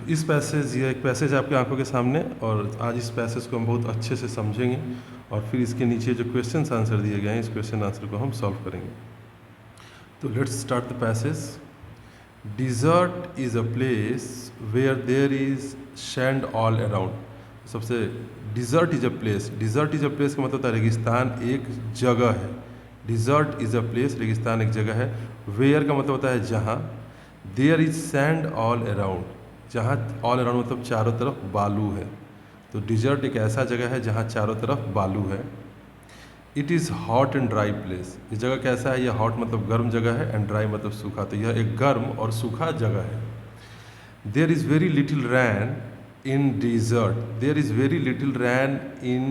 इस पैसेज ये एक पैसेज आपकी आंखों के सामने, और आज इस पैसेज को हम बहुत अच्छे से समझेंगे और फिर इसके नीचे जो क्वेश्चन आंसर दिए गए हैं इस क्वेश्चन आंसर को हम सॉल्व करेंगे। तो let's start the passage. Desert is a place where there is sand all around. सबसे डिजर्ट इज़ अ प्लेस का मतलब होता है रेगिस्तान एक जगह है। डिजर्ट इज़ अ प्लेस, रेगिस्तान एक जगह है। वेयर का मतलब होता है जहाँ। There is sand all around, जहाँ ऑल अराउंड मतलब चारों तरफ बालू है। तो डिजर्ट एक ऐसा जगह है जहाँ चारों तरफ बालू है। It is hot and dry place, इस जगह कैसा है? यह हॉट मतलब गर्म जगह है, एंड ड्राई मतलब सूखा, तो यह एक गर्म और सूखा जगह है। There is very little rain in desert, there is very little rain in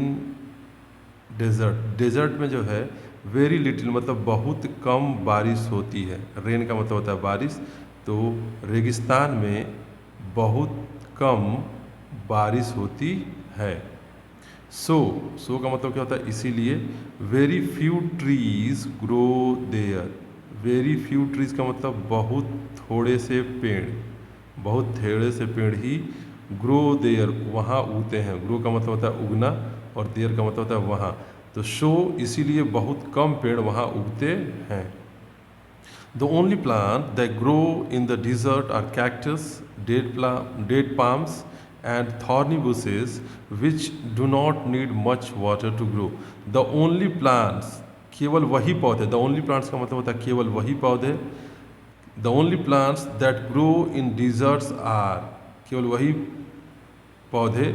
desert. Desert में जो है वेरी लिटिल मतलब बहुत कम बारिश होती है। रेन का मतलब होता है बारिश, तो रेगिस्तान में बहुत कम बारिश होती है। सो का मतलब क्या होता है? इसीलिए very few trees grow there. Very few trees का मतलब बहुत थोड़े से पेड़, बहुत थोड़े से पेड़ ही ग्रो देयर वहाँ उगते हैं। ग्रो का मतलब होता है उगना, और देयर का मतलब होता है वहाँ। तो शो इसीलिए बहुत कम पेड़ वहाँ उगते हैं। The only plant that grow in the desert are cactus, date palms, and thorny bushes, which do not need much water to grow. The only plants, केवल वही पौधे, the only plants का मतलब होता है केवल वही पौधे। The only plants that grow in deserts are, केवल वही पौधे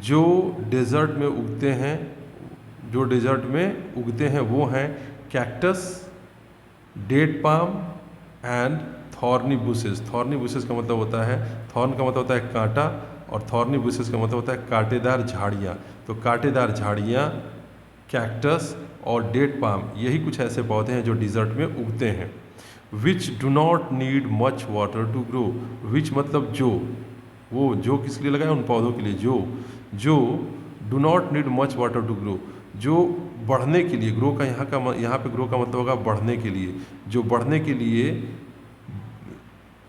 जो डेजर्ट में उगते हैं, जो डेजर्ट में उगते हैं वो हैं cactus, date palm and thorny bushes. Thorny bushes का मतलब होता है, थॉर्न का मतलब होता है कांटा, और थॉर्नी बुशेस का मतलब होता है कांटेदार झाड़ियाँ। तो कांटेदार झाड़ियाँ, कैक्टस और डेट पाम, यही कुछ ऐसे पौधे हैं जो डिजर्ट में उगते हैं। Which do not need much water to grow. Which मतलब जो, वो जो किसके लिए लगाए? उन पौधों के लिए जो do not need much water to grow, जो बढ़ने के लिए, ग्रो का यहाँ पे ग्रो का मतलब होगा बढ़ने के लिए, जो बढ़ने के लिए,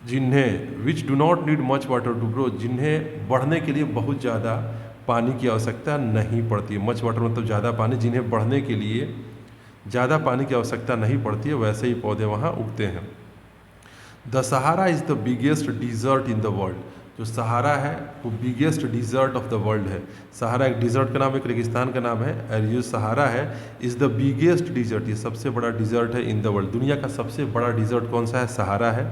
जिन्हें which do not need much water to grow, जिन्हें बढ़ने के लिए बहुत ज़्यादा पानी की आवश्यकता नहीं पड़ती है। मच वाटर मतलब ज़्यादा पानी, जिन्हें बढ़ने के लिए ज़्यादा पानी की आवश्यकता नहीं पड़ती है, वैसे ही पौधे वहाँ उगते हैं। The Sahara is the biggest desert in the world. जो सहारा है वो biggest desert of the world है। सहारा एक डिज़र्ट का नाम, एक रेगिस्तान का नाम है, और ये सहारा है इज़ द बिगेस्ट डिज़र्ट, ये सबसे बड़ा डिज़र्ट है इन द वर्ल्ड। दुनिया का सबसे बड़ा डिज़र्ट कौन सा है? सहारा है।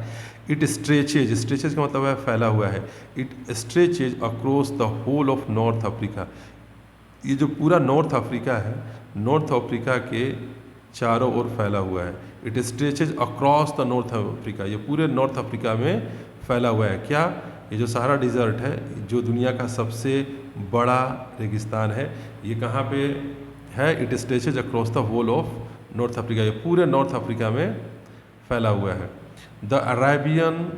इट स्ट्रेचेज का मतलब है फैला हुआ है। It stretches across the whole of north Africa. ये जो पूरा नॉर्थ अफ्रीका है, नॉर्थ अफ्रीका के चारों ओर फैला हुआ है। It stretches across the North Africa, ये पूरे नॉर्थ अफ्रीका में फैला हुआ है। क्या? ये जो सहारा डिज़र्ट है, जो दुनिया का सबसे बड़ा रेगिस्तान है, ये कहाँ पे है? It stretches across the whole of north Africa, ये पूरे नॉर्थ अफ्रीका में फैला हुआ है। The Arabian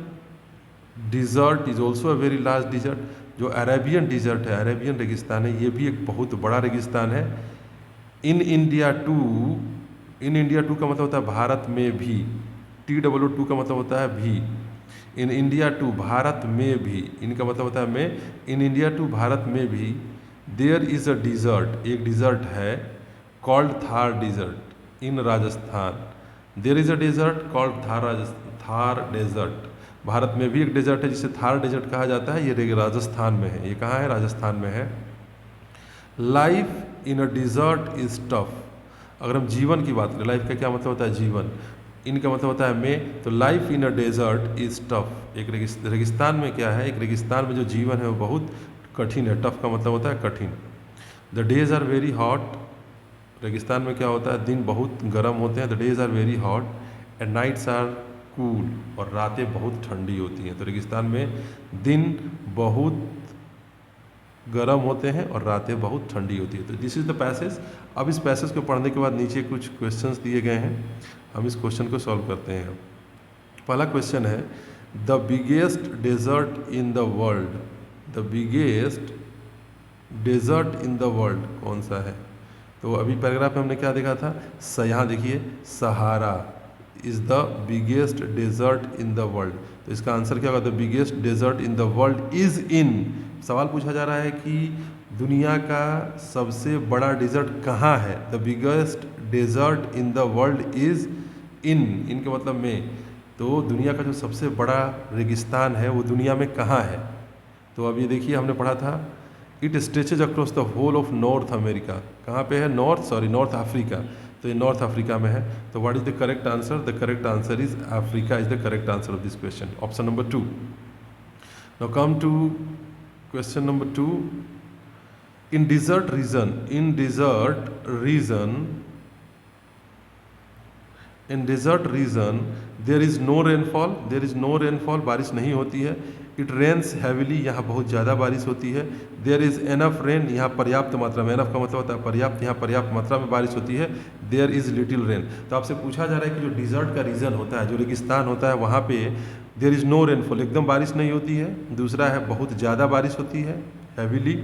desert is also a very large desert. जो अरेबियन डिज़र्ट है, अरेबियन रेगिस्तान है, ये भी एक बहुत बड़ा रेगिस्तान है। इन इंडिया टू का मतलब होता है भारत में भी। TOO का मतलब होता है भी। इन इंडिया टू भारत में भी, इनका मतलब होता है में। इन इंडिया टू भारत में भी देयर इज़ अ डिज़र्ट, एक डिज़र्ट है called Thar desert in Rajasthan. There is a desert called Thar desert. Bharat में भी एक डेजर्ट है जिसे थार डेजर्ट कहा जाता है, ये राजस्थान में है। ये कहाँ है? राजस्थान में है। Life in a desert is tough. अगर हम जीवन की बात करें, लाइफ का क्या मतलब होता है? जीवन। इनका मतलब होता है में, तो life in a desert is tough. एक रेगिस्तान में क्या है? एक रेगिस्तान में जो जीवन है वो बहुत कठिन है। टफ का मतलब होता है कठिन। The days are very hot. रेगिस्तान में क्या होता है? दिन बहुत गर्म होते हैं। The days are very hot and nights are cool, और रातें बहुत ठंडी होती हैं। तो रेगिस्तान में दिन बहुत गर्म होते हैं और रातें बहुत ठंडी होती है। तो दिस इज़ द पैसेज। अब इस पैसेज को पढ़ने के बाद नीचे कुछ क्वेश्चंस दिए गए हैं, हम इस क्वेश्चन को सॉल्व करते हैं। पहला क्वेश्चन है, the biggest desert in the world, the biggest desert in the world कौन सा है? तो अभी पैराग्राफ में हमने क्या देखा था? यहाँ देखिए, Sahara, is the biggest desert in the world? तो इसका आंसर क्या होगा? The biggest desert in the world is in. सवाल पूछा जा रहा है कि दुनिया का सबसे बड़ा डेजर्ट कहाँ है? The biggest desert in the world is in के मतलब में। तो दुनिया का जो सबसे बड़ा रेगिस्तान है वो दुनिया में कहाँ है? तो अब ये देखिए, हमने पढ़ा था it stretches across the whole of north America. कहाँ पे है? North Africa. तो ये नॉर्थ अफ्रीका में है। तो what is the correct answer? The correct answer is Africa is the correct answer of this question, option number 2। Now come to question number 2। In desert region there is no rainfall, बारिश नहीं होती है। It rains heavily, यहाँ बहुत ज़्यादा बारिश होती है। देयर इज़ एनफ रेन, यहाँ पर्याप्त मात्रा में, एनफ का मतलब होता है पर्याप्त, यहाँ पर्याप्त मात्रा में बारिश होती है। There is little rain. तो आपसे पूछा जा रहा है कि जो डिजर्ट का रीजन होता है, जो रेगिस्तान होता है, वहाँ पे देयर इज़ नो रेनफॉल, एकदम बारिश नहीं होती है। दूसरा है बहुत ज़्यादा बारिश होती है, हैविली।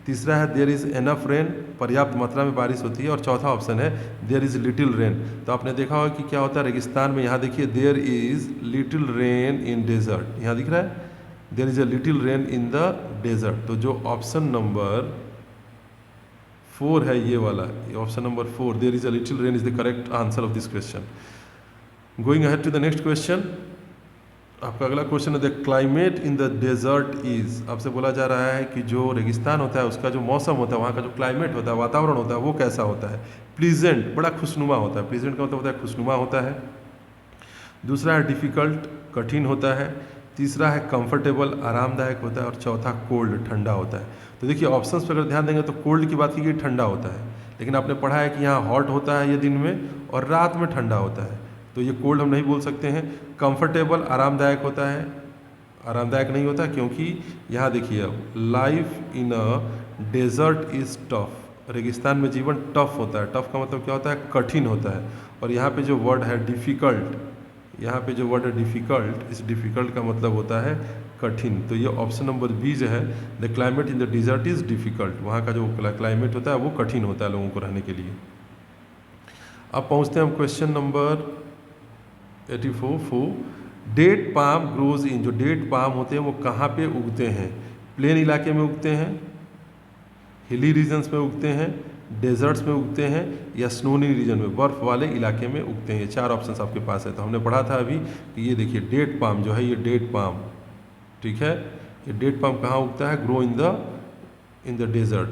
तीसरा है देयर इज़ एनफ रेन, पर्याप्त मात्रा में बारिश होती है। और चौथा ऑप्शन है देयर इज़ लिटिल रेन। तो आपने देखा होगा कि क्या होता है रेगिस्तान में, यहाँ देखिए there is little rain in desert, यहाँ दिख रहा है there is a little rain in the desert. तो जो ऑप्शन नंबर 4 है ये वाला, option number 4, there is a little rain is the correct answer of this question. Going ahead to the next question. आपका अगला क्वेश्चन है the climate in the desert is. आपसे बोला जा रहा है कि जो रेगिस्तान होता है उसका जो मौसम होता है, वहाँ का जो क्लाइमेट होता है, वातावरण होता है, वो कैसा होता है? प्लीजेंट, बड़ा खुशनुमा होता है। प्लीजेंट का मतलब होता है खुशनुमा होता है। दूसरा है डिफ़िकल्ट, कठिन होता है। तीसरा है कंफर्टेबल, आरामदायक होता है। और चौथा कोल्ड, ठंडा होता है। तो देखिए ऑप्शंस पर अगर ध्यान देंगे तो कोल्ड की बात की गई, ठंडा होता है। लेकिन आपने पढ़ा है कि यहाँ हॉट होता है ये दिन में और रात में ठंडा होता है, तो ये कोल्ड हम नहीं बोल सकते हैं। कंफर्टेबल, आरामदायक होता है, आरामदायक नहीं होता क्योंकि यहाँ देखिए life in a desert is tough. रेगिस्तान में जीवन टफ होता है। टफ का मतलब क्या होता है? कठिन होता है। और यहाँ पे जो वर्ड है डिफ़िकल्ट, यहाँ पे जो वर्ड है डिफ़िकल्ट, इस डिफ़िकल्ट का मतलब होता है कठिन। तो ये ऑप्शन नंबर बी जो है, the climate in the desert is difficult. वहाँ का जो क्लाइमेट होता है वो कठिन होता है लोगों को रहने के लिए। अब पहुँचते हैं हम question number 84। Date palm grows in. जो डेट पाम होते हैं वो कहाँ पे उगते हैं? प्लेन इलाके में उगते हैं, हिली रीजन्स में उगते हैं, डेजर्ट्स में उगते हैं, या स्नोनी रीजन में, बर्फ़ वाले इलाके में उगते हैं। ये 4 ऑप्शंस आपके पास है। तो हमने पढ़ा था अभी कि ये देखिए डेट पाम जो है, ये डेट पाम, ठीक है, ये डेट पाम कहाँ उगता है? ग्रो इन द डेजर्ट,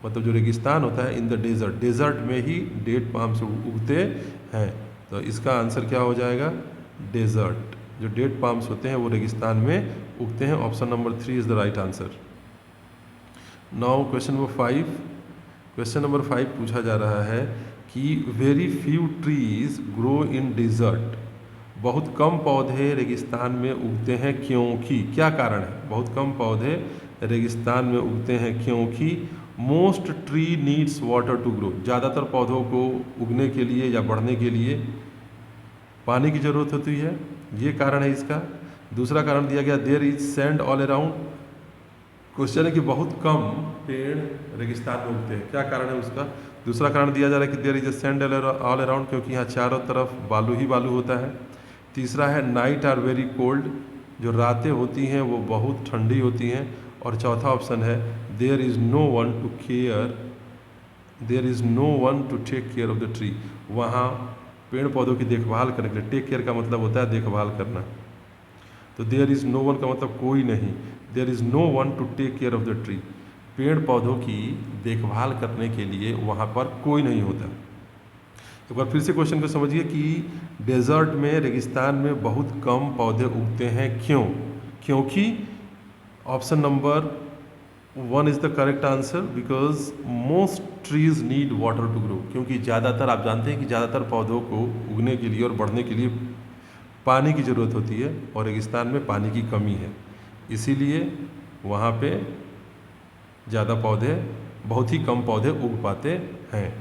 मतलब जो रेगिस्तान होता है इन द डेजर्ट, डेजर्ट में ही डेट पाम्स उगते हैं। तो इसका आंसर क्या हो जाएगा? डेजर्ट। जो डेट पाम्स होते हैं वो रेगिस्तान में उगते हैं। Option number 3 is the right answer. Now question number 5। Question number 5 पूछा जा रहा है कि very few trees grow in desert. बहुत कम पौधे रेगिस्तान में उगते हैं क्योंकि, क्या कारण है? बहुत कम पौधे रेगिस्तान में उगते हैं क्योंकि most tree needs water to grow. ज़्यादातर पौधों को उगने के लिए या बढ़ने के लिए पानी की ज़रूरत होती है, ये कारण है इसका। दूसरा कारण दिया गया there is sand all around. क्वेश्चन है कि बहुत कम पेड़ रेगिस्तान में उगते हैं, क्या कारण है उसका? दूसरा कारण दिया जा रहा है कि there is a sand all around, क्योंकि यहाँ चारों तरफ बालू ही बालू होता है। तीसरा है नाइट आर वेरी कोल्ड, जो रातें होती हैं वो बहुत ठंडी होती हैं। और चौथा ऑप्शन है there is no one to take care of the tree. वहाँ पेड़ पौधों की देखभाल करने के लिए, टेक केयर का मतलब होता है देखभाल करना, तो देयर इज़ नो वन का मतलब कोई नहीं, there is no one to take care of the tree. पेड़ पौधों की देखभाल करने के लिए वहाँ पर कोई नहीं होता। एक बार फिर से क्वेश्चन को समझिए कि डेजर्ट में, रेगिस्तान में बहुत कम पौधे उगते हैं, क्यों? क्योंकि option number 1 is the correct answer, because most trees need water to grow. क्योंकि ज़्यादातर, आप जानते हैं कि ज़्यादातर पौधों को उगने के लिए और बढ़ने के लिए पानी की ज़रूरत होती है, और रेगिस्तान में पानी की कमी है, इसीलिए वहाँ पे ज़्यादा पौधे, बहुत ही कम पौधे उग पाते हैं।